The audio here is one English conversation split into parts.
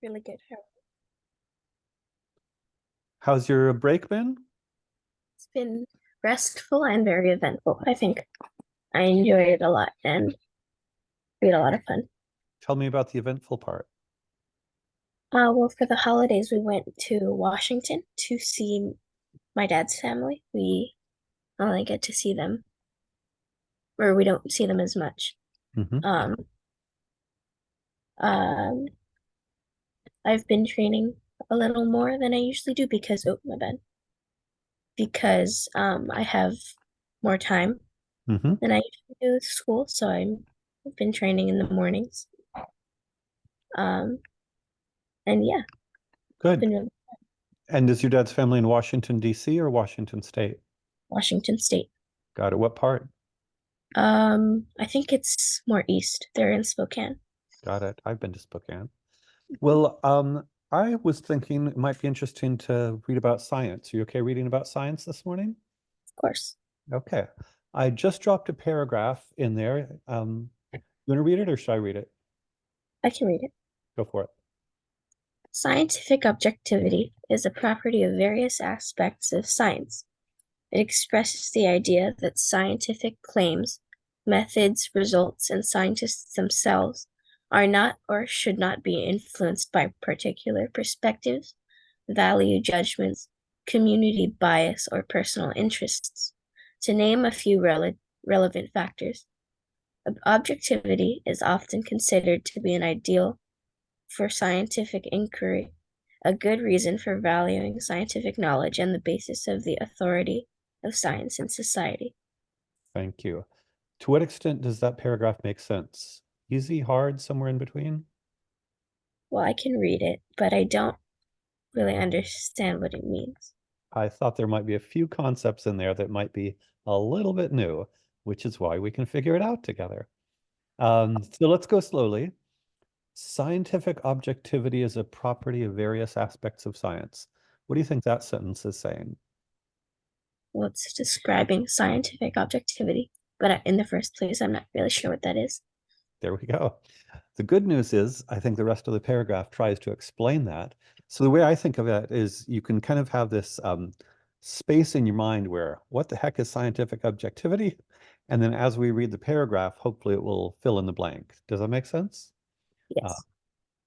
Really good. How's your break been? It's been restful and very eventful. I think I enjoyed it a lot and we had a lot of fun. Tell me about the eventful part. Well, for the holidays, we went to Washington to see my dad's family. We only get to see them, or we don't see them as much. Hmm. Um, um, I've been training a little more than I usually do because, oh, my bad, because I have more time Hmm. than I usually do with school, so I've been training in the mornings. Um, and yeah, it's Good. been really And is your dad's family in Washington, D.C. or Washington State? Washington State. Got it. What part? I think it's more east. They're in Spokane. Got it. I've been to Spokane. Well, I was thinking it might be interesting to read about science. Are you okay reading about science this morning? Of course, Okay. I just dropped a paragraph in there. You want to read it or should I read it? I can read it. Go for it. Scientific objectivity is a property of various aspects of science. It expresses the idea that scientific claims, methods, results, and scientists themselves are not or should not be influenced by particular perspectives, value judgments, community bias, or personal interests. To name a few relevant factors, objectivity is often considered to be an ideal for scientific inquiry, a good reason for valuing scientific knowledge and the basis of the authority of science in society. Thank you. To what extent does that paragraph make sense? Easy, hard, somewhere in between? Well, I can read it, but I don't really understand what it means. I thought there might be a few concepts in there that might be a little bit new, which is why we can figure it out together. So let's go slowly. Scientific objectivity is a property of various aspects of science. What do you think that sentence is saying? Well, it's describing scientific objectivity, but in the first place, I'm not really sure what that is. There we go. The good news is, I think the rest of the paragraph tries to explain that. So the way I think of it is you can kind of have this space in your mind where, what the heck is scientific objectivity? And then as we read the paragraph, hopefully it will fill in the blank. Does that make sense? Uh, Yes.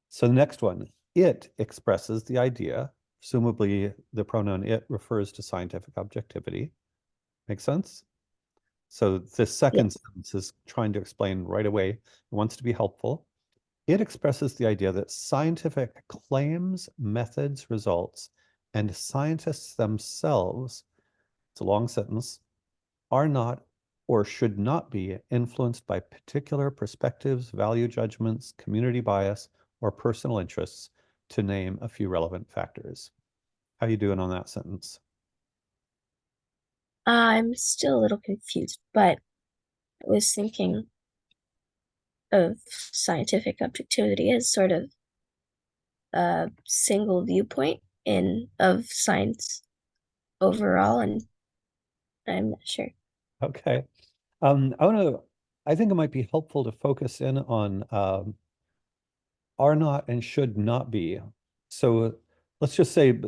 so the next one, it expresses the idea, presumably the pronoun it refers to scientific objectivity. Make sense? So this second Yes. sentence is trying to explain right away. It wants to be helpful. It expresses the idea that scientific claims, methods, results, and scientists themselves, it's a long sentence, are not or should not be influenced by particular perspectives, value judgments, community bias, or personal interests, to name a few relevant factors. How you doing on that sentence? I'm still a little confused, but I was thinking of scientific objectivity as sort of a single viewpoint in of science overall, and I'm not sure. Okay. I think it might be helpful to focus in on are not and should not be. So let's just say,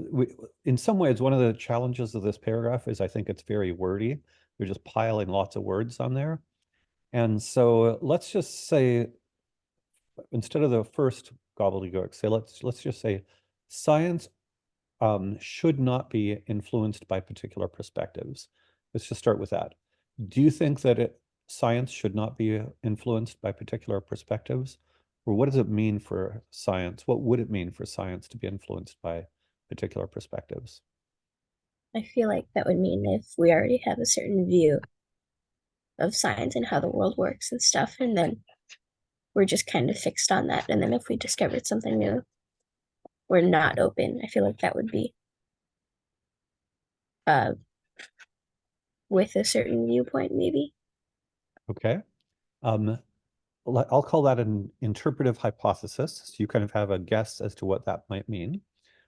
in some ways, one of the challenges of this paragraph is I think it's very wordy. You're just piling lots of words on there. And so let's just say, instead of the first gobbledygook, say let's just say science should not be influenced by particular perspectives. Let's just start with that. Do you think that science should not be influenced by particular perspectives? Or what does it mean for science? What would it mean for science to be influenced by particular perspectives? I feel like that would mean if we already have a certain view of science and how the world works and stuff, and then we're just kind of fixed on that. And then if we discovered something new, we're not open. I feel like that would be uh with a certain viewpoint, maybe. Okay. Um, I'll call that an interpretive hypothesis. So you kind of have a guess as to what that might mean.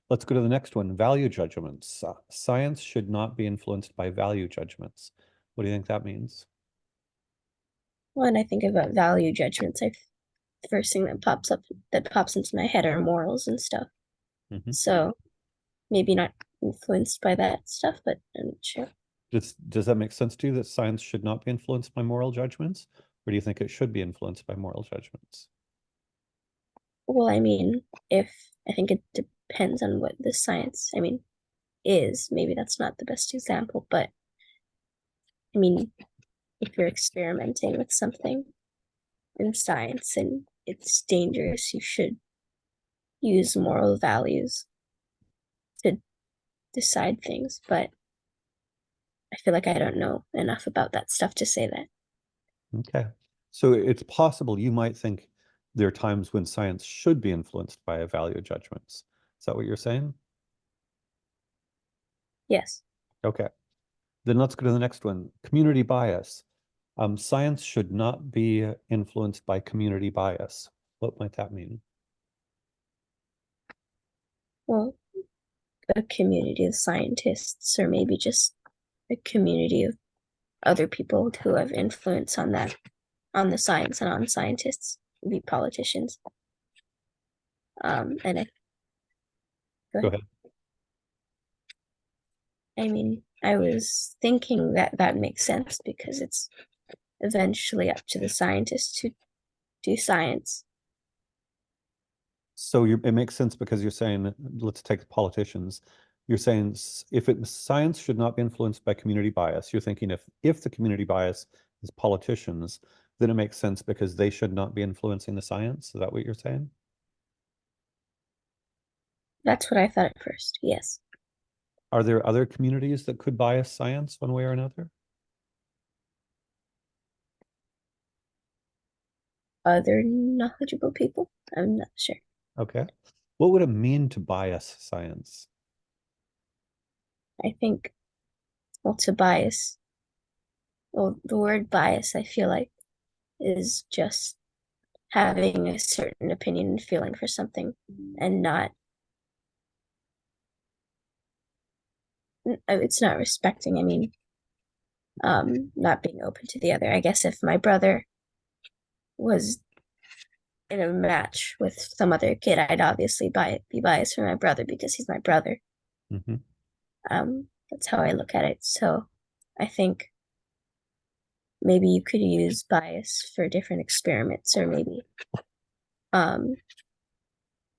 Let's go to the next one, value judgments. Science should not be influenced by value judgments. What do you think that means? When I think about value judgments, I the first thing that pops into my head are morals and stuff. Mhm. So maybe not influenced by that stuff, but I'm not sure. Does that make sense to you that science should not be influenced by moral judgments? Or do you think it should be influenced by moral judgments? Well, I mean, if I think it depends on what the science, is. Maybe that's not the best example, but I mean, if you're experimenting with something in science and it's dangerous, you should use moral values to decide things. But I feel like I don't know enough about that stuff to say that. Okay. So it's possible you might think there are times when science should be influenced by value judgments. Is that what you're saying? Yes. Okay. Then let's go to the next one. Community bias. Science should not be influenced by community bias. What might that mean? Well, a community of scientists, or maybe just a community of other people who have influence on that, on the science and on scientists, be politicians. And I go Go ahead. ahead. I was thinking that that makes sense because it's eventually up to the scientists to do science. So it makes sense because you're saying, let's take politicians. You're saying if science should not be influenced by community bias, you're thinking if the community bias is politicians, then it makes sense because they should not be influencing the science. Is that what you're saying? That's what I thought at first. Yes. Are there other communities that could bias science one way or another? Other knowledgeable people? I'm not sure. Okay. What would it mean to bias science? I think, well, to bias, well, the word bias, I feel like, is just having a certain opinion and feeling for something and not, it's not respecting. Not being open to the other. I guess if my brother was in a match with some other kid, I'd obviously be biased for my brother because he's my brother. Hmm. That's how I look at it. So I think maybe you could use bias for different experiments, or maybe um,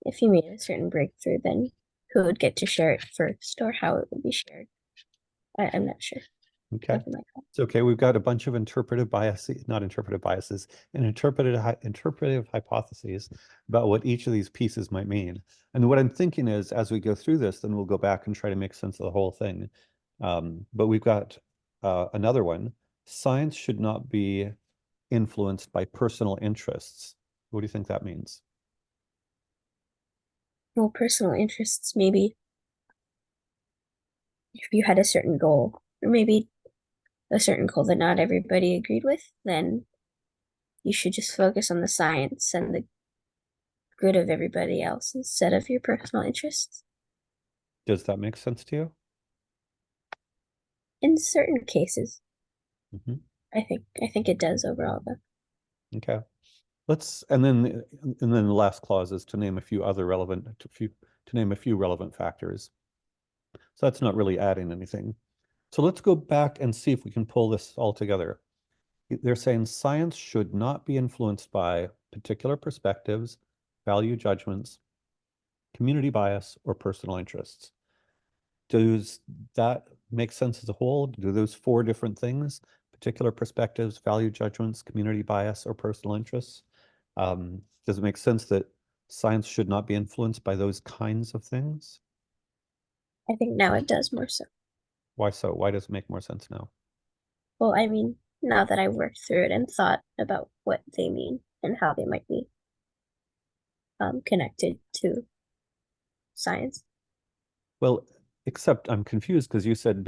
if you made a certain breakthrough, then who would get to share it first, or how it would be shared. I'm not sure. Okay. Nothing like that. It's okay. We've got a bunch of interpretive biases, not interpretive biases, and interpretive hypotheses about what each of these pieces might mean. And what I'm thinking is, as we go through this, then we'll go back and try to make sense of the whole thing. But we've got another one. Science should not be influenced by personal interests. What do you think that means? Well, personal interests, maybe if you had a certain goal, or maybe a certain goal that not everybody agreed with, then you should just focus on the science and the good of everybody else instead of your personal interests. Does that make sense to you? In certain cases, Mhm. I think it does overall though. Okay. And then the last clause is to name a few other relevant to name a few relevant factors. So that's not really adding anything. So let's go back and see if we can pull this all together. They're saying science should not be influenced by particular perspectives, value judgments, community bias, or personal interests. Does that make sense as a whole? Do those four different things, particular perspectives, value judgments, community bias, or personal interests, does it make sense that science should not be influenced by those kinds of things? I think now it does more so. Why so? Why does it make more sense now? Well, now that I worked through it and thought about what they mean and how they might be connected to science. Well, except I'm confused because you said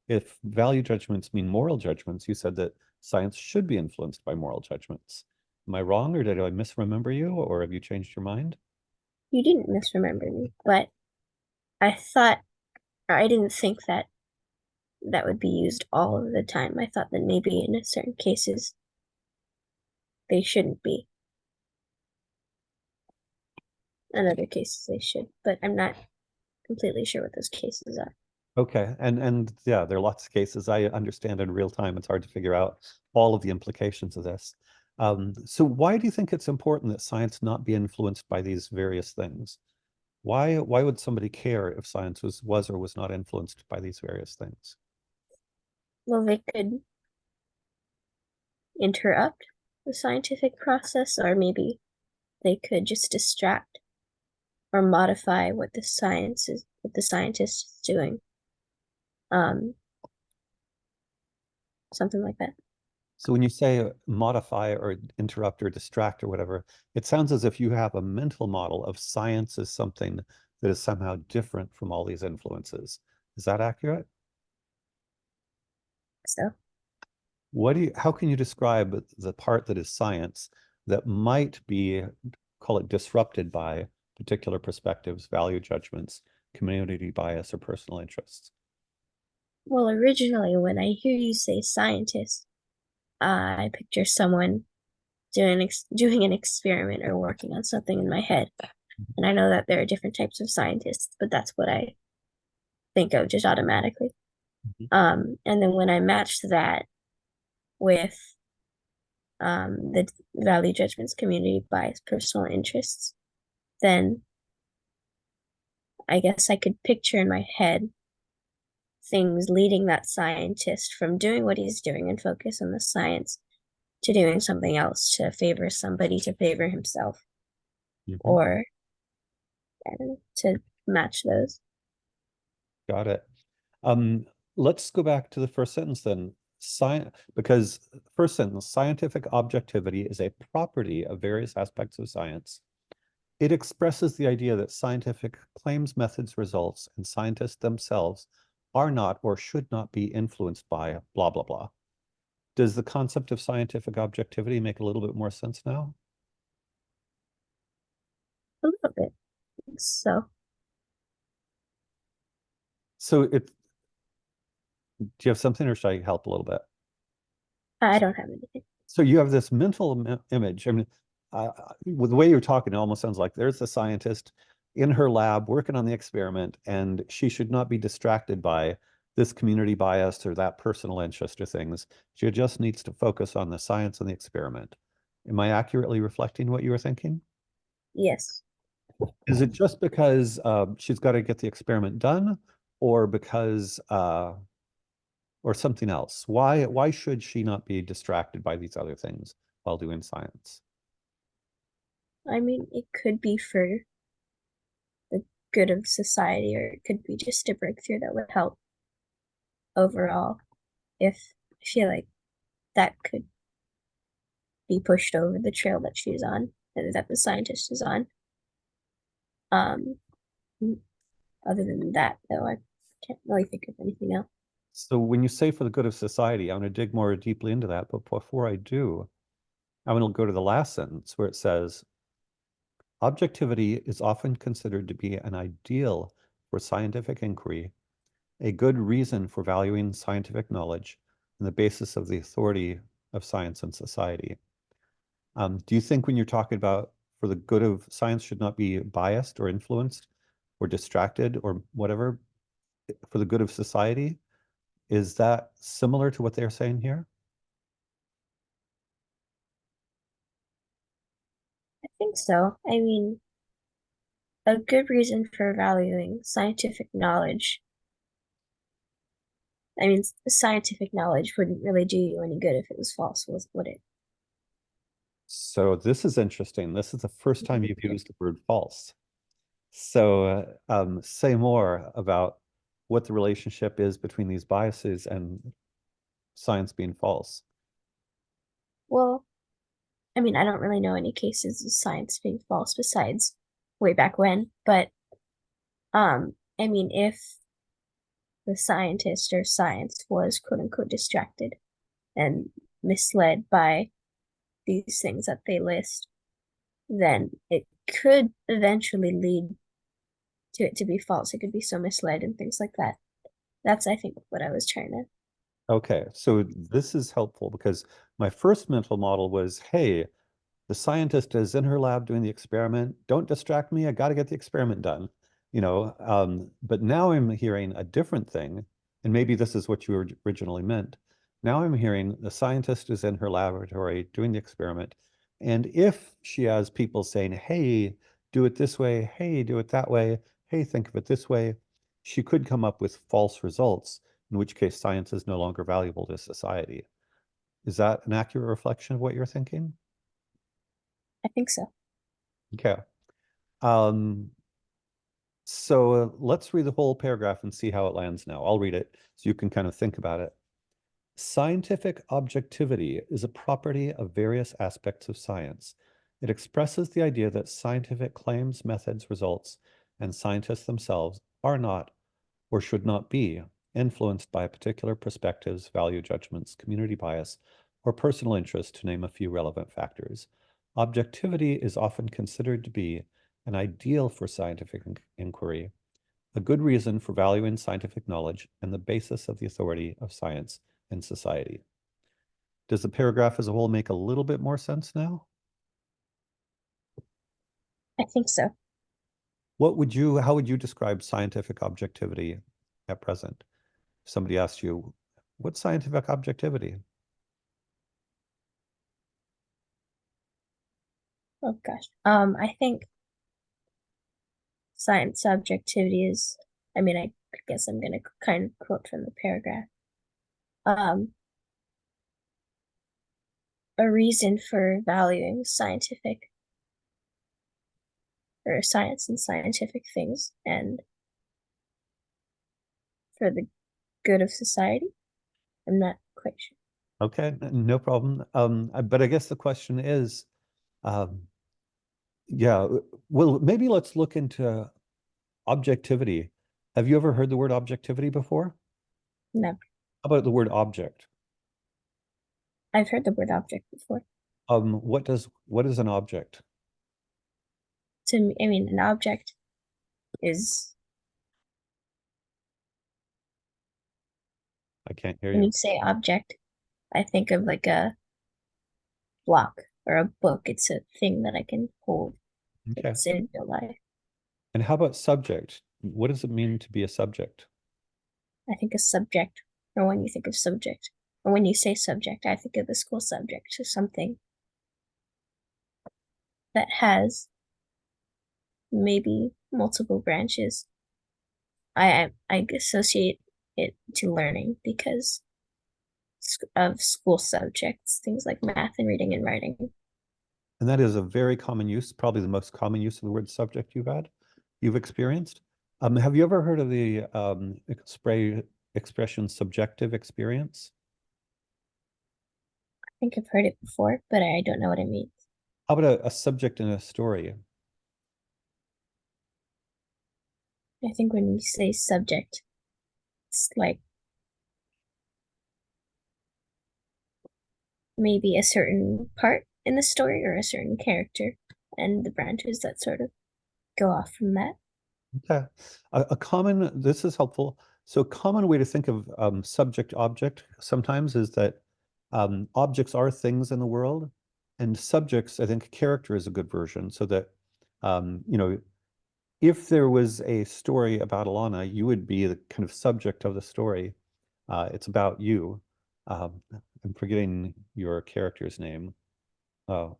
if value judgments mean moral judgments, you said that science should be influenced by moral judgments. Am I wrong, or did I misremember you, or have you changed your mind? You didn't misremember me, but I thought, or I didn't think that that would be used all of the time. I thought that maybe in certain cases they shouldn't be. In other cases, they should, but I'm not completely sure what those cases are. Okay, and yeah, there are lots of cases I understand in real time. It's hard to figure out all of the implications of this. So why do you think it's important that science not be influenced by these various things? Why would somebody care if science was or was not influenced by these various things? Well, they could interrupt the scientific process, or maybe they could just distract or modify what the scientist is doing. Um, Something like that. So when you say modify or interrupt or distract or whatever, it sounds as if you have a mental model of science as something that is somehow different from all these influences. Is that accurate? So, How can you describe the part that is science that might be, call it disrupted by particular perspectives, value judgments, community bias, or personal interests? well, originally, when I hear you say scientist, I picture someone doing an experiment or working on something in my head. And I know that there are different types of scientists, but that's what I think of just automatically. Mhm. And then when I matched that with the value judgments, community bias, personal interests, then I guess I could picture in my head things leading that scientist from doing what he's doing and focus on the science to doing something else to favor somebody, to favor himself, Mhm. or I don't know, to match those. Got it. Um, let's go back to the first sentence then. Because first sentence, scientific objectivity is a property of various aspects of science. It expresses the idea that scientific claims, methods, results, and scientists themselves are not or should not be influenced by blah, blah, blah. Does the concept of scientific objectivity make a little bit more sense now? A little bit. So So do you have something or should I help a little bit? I don't have anything. So you have this mental image. I mean, with the way you're talking, it almost sounds like there's the scientist in her lab working on the experiment, and she should not be distracted by this community bias or that personal interest or things. She just needs to focus on the science and the experiment. Am I accurately reflecting what you were thinking? Yes. Is it just because she's got to get the experiment done, or because or something else? Why should she not be distracted by these other things while doing science? I mean, it could be for the good of society, or it could be just a breakthrough that would help overall. If I feel like that could be pushed over the trail that she's on, and that the scientist is on. Um, Other than that, though, I can't really think of anything else. So when you say for the good of society, I want to dig more deeply into that. But before I do, I want to go to the last sentence where it says, objectivity is often considered to be an ideal for scientific inquiry, a good reason for valuing scientific knowledge, and the basis of the authority of science and society. Do you think when you're talking about for the good of science should not be biased or influenced or distracted or whatever for the good of society? Is that similar to what they're saying here? I think so. I mean, a good reason for valuing scientific knowledge. I mean, scientific knowledge wouldn't really do you any good if it was false, would it? So this is interesting. This is the first time you've used the word false. So say more about what the relationship is between these biases and science being false. Well, I mean, I don't really know any cases of science being false besides way back when, but I mean, if the scientist or science was quote unquote distracted and misled by these things that they list, then it could eventually lead to it to be false. It could be so misled and things like that. That's, I think, what I was trying to. Okay, so this is helpful because my first mental model was, hey, The scientist is in her lab doing the experiment. Don't distract me. I got to get the experiment done. But now I'm hearing a different thing, and maybe this is what you originally meant. Now I'm hearing the scientist is in her laboratory doing the experiment, and if she has people saying, "Hey, do it this way. Hey, do it that way. Hey, think of it this way," she could come up with false results, in which case science is no longer valuable to society. Is that an accurate reflection of what you're thinking? I think so. Okay. Um, so let's read the whole paragraph and see how it lands now. I'll read it so you can kind of think about it. Scientific objectivity is a property of various aspects of science. It expresses the idea that scientific claims, methods, results, and scientists themselves are not or should not be influenced by particular perspectives, value judgments, community bias, or personal interest, to name a few relevant factors. Objectivity is often considered to be an ideal for scientific inquiry, a good reason for valuing scientific knowledge, and the basis of the authority of science in society. Does the paragraph as a whole make a little bit more sense now? I think so. How would you describe scientific objectivity at present? If somebody asked you, what's scientific objectivity? Oh gosh. I think science subjectivity is, I guess I'm gonna kind of quote from the paragraph. Um, a reason for valuing scientific or science and scientific things and for the good of society. I'm not quite sure. Okay, no problem. But I guess the question is, um, yeah, well, maybe let's look into objectivity. Have you ever heard the word objectivity before? No, How about the word object? I've heard the word object before. What is an object? To me, an object is I can't hear when you. you say object, I think of like a block or a book. It's a thing that I can hold. Okay. It's in real life. And how about subject? What does it mean to be a subject? I think a subject, or when you think of subject, or when you say subject, I think of the school subject, so something that has maybe multiple branches. I associate it to learning because of school subjects, things like math and reading and writing. And that is a very common use, probably the most common use of the word subject you've experienced. Have you ever heard of the expression subjective experience? I think I've heard it before, but I don't know what it means. How about a subject in a story? I think when you say subject, it's like maybe a certain part in the story or a certain character and the branches that sort of go off from that. Okay. This is helpful. So a common way to think of subject object sometimes is that objects are things in the world, and subjects, I think character is a good version, so that um, you know, if there was a story about Alana, you would be the kind of subject of the story. It's about you. I'm forgetting your character's name. Oh,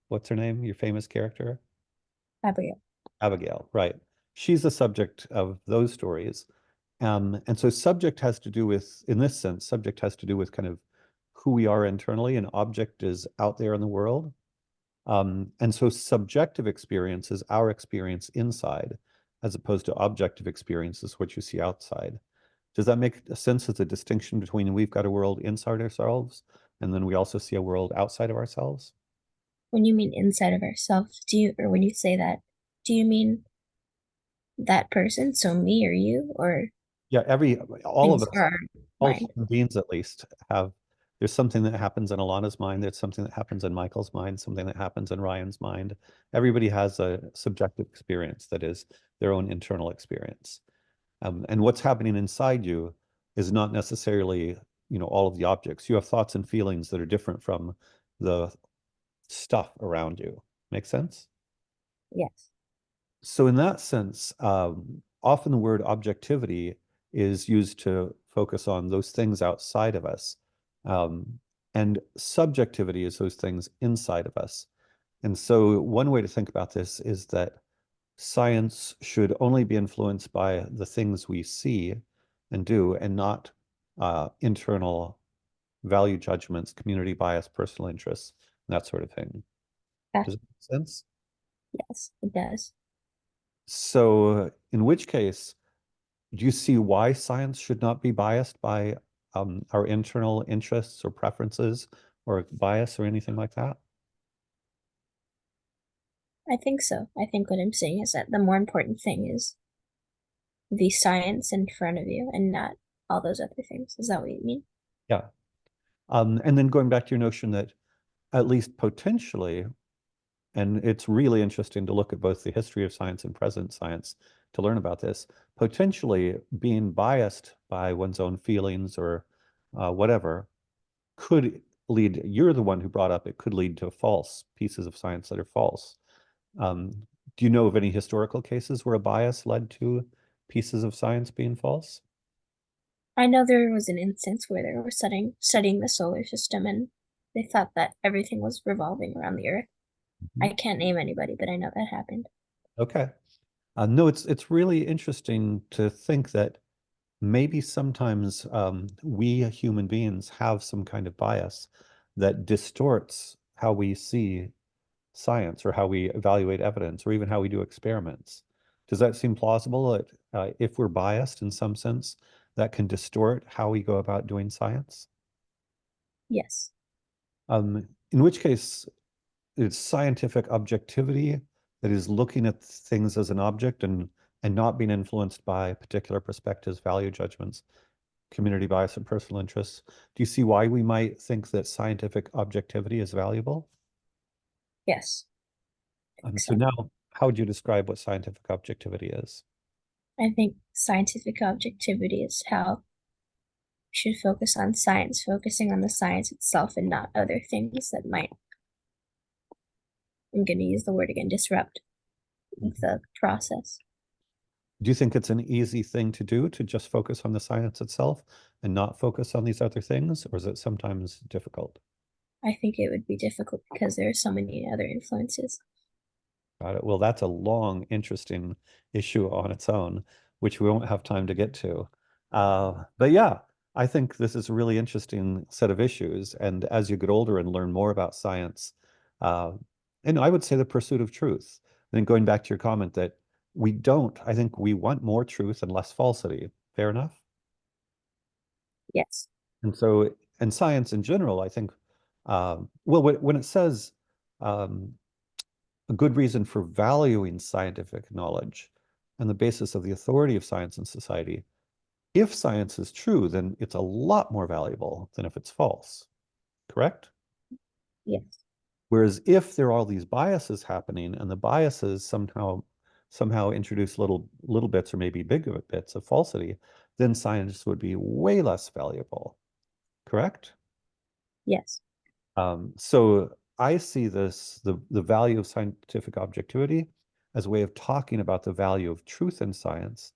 what's her name? Your famous character? Abigail. Abigail, right. She's the subject of those stories. And so subject has to do with, in this sense, subject has to do with kind of who we are internally, and object is out there in the world. And so subjective experience is our experience inside, as opposed to objective experience is what you see outside. Does that make sense as a distinction between we've got a world inside ourselves, and then we also see a world outside of ourselves? When you mean inside of ourselves, or when you say that, do you mean that person, so me or you, or Yeah, all of things us, are our all mind? human beings at least, there's something that happens in Alana's mind, there's something that happens in Michael's mind, something that happens in Ryan's mind. Everybody has a subjective experience that is their own internal experience. And what's happening inside you is not necessarily, all of the objects. You have thoughts and feelings that are different from the stuff around you. Make sense? Yes. So in that sense, often the word objectivity is used to focus on those things outside of us. Um, and subjectivity is those things inside of us. And so one way to think about this is that science should only be influenced by the things we see and do, and not internal value judgments, community bias, personal interests, that sort of thing. Ah, Does it make sense? yes, it does. So, in which case, do you see why science should not be biased by our internal interests or preferences or bias or anything like that? I think so. I think what I'm saying is that the more important thing is the science in front of you and not all those other things. Is that what you mean? Yeah. And then going back to your notion that at least potentially, and it's really interesting to look at both the history of science and present science to learn about this, potentially being biased by one's own feelings or whatever could lead, you're the one who brought up it could lead to false pieces of science that are false. Um, do you know of any historical cases where a bias led to pieces of science being false? I know there was an instance where they were studying the solar system and they thought that everything was revolving around the Earth. Mhm. I can't name anybody, but I know that happened. Okay. No, it's really interesting to think that maybe sometimes we human beings have some kind of bias that distorts how we see science or how we evaluate evidence or even how we do experiments. Does that seem plausible that if we're biased in some sense, that can distort how we go about doing science? Yes. In which case, it's scientific objectivity that is looking at things as an object and not being influenced by particular perspectives, value judgments, community bias, and personal interests. Do you see why we might think that scientific objectivity is valuable? Yes. I think So so. now, how would you describe what scientific objectivity is? I think scientific objectivity is how we should focus on science, focusing on the science itself and not other things that might, I'm going to use the word again, disrupt Mhm. the process. Do you think it's an easy thing to do to just focus on the science itself and not focus on these other things, or is it sometimes difficult? I think it would be difficult because there are so many other influences. Got it. Well, that's a long, interesting issue on its own, which we won't have time to get to. But yeah, I think this is a really interesting set of issues. And as you get older and learn more about science, uh, and I would say the pursuit of truth, then going back to your comment that I think we want more truth and less falsity. Fair enough? Yes. And so, and science in general, I think, well, when it says, um, a good reason for valuing scientific knowledge and the basis of the authority of science in society. If science is true, then it's a lot more valuable than if it's false, correct? Yes. Whereas if there are all these biases happening and the biases somehow introduce little bits or maybe bigger bits of falsity, then science would be way less valuable, correct? Yes. So I see the value of scientific objectivity as a way of talking about the value of truth in science.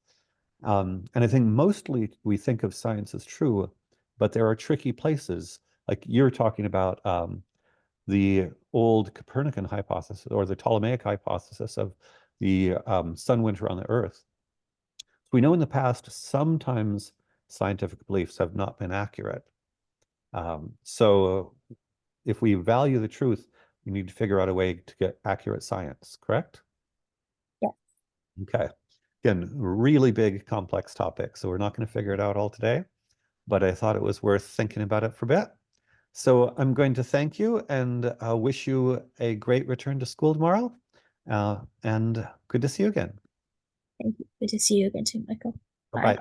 And I think mostly we think of science as true, but there are tricky places. Like you're talking about the old Copernican hypothesis or the Ptolemaic hypothesis of the sun, winter on the Earth. We know in the past sometimes scientific beliefs have not been accurate. So if we value the truth, we need to figure out a way to get accurate science, correct? Yes. Okay. Again, really big, complex topic. So we're not going to figure it out all today, but I thought it was worth thinking about it for a bit. So I'm going to thank you and wish you a great return to school tomorrow. And good to see you again. Thank you. Good to see you again too, Michael. Bye-bye. Bye.